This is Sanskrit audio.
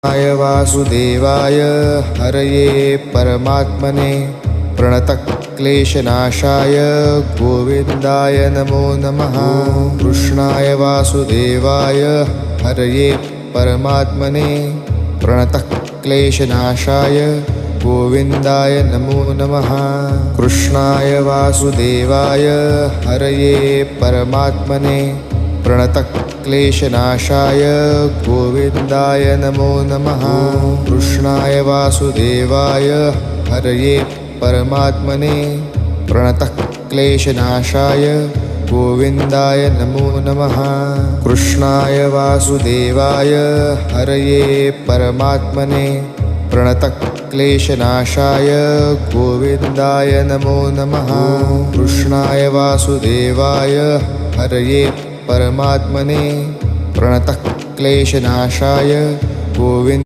कृष्णाय वासुदेवाय हरये परमात्मने प्रणतक्लेशनाशाय गोविन्दाय नमो नमः। कृष्णाय वासुदेवाय हरये परमात्मने प्रणतक्लेशनाशाय गोविन्दाय नमो नमः। कृष्णाय वासुदेवाय हरये परमात्मने प्रणतक्लेशनाशाय गोविन्दाय नमो नमः। कृष्णाय वासुदेवाय हरये परमात्मने प्रणतक्लेशनाशाय गोविन्दाय नमो नमः। कृष्णाय वासुदेवाय हरये परमात्मने प्रणतक्लेशनाशाय गोविन्दाय नमो नमः। कृष्णाय वासुदेवाय हरये परमात्मने प्रणतक्लेशनाशाय गोविन्द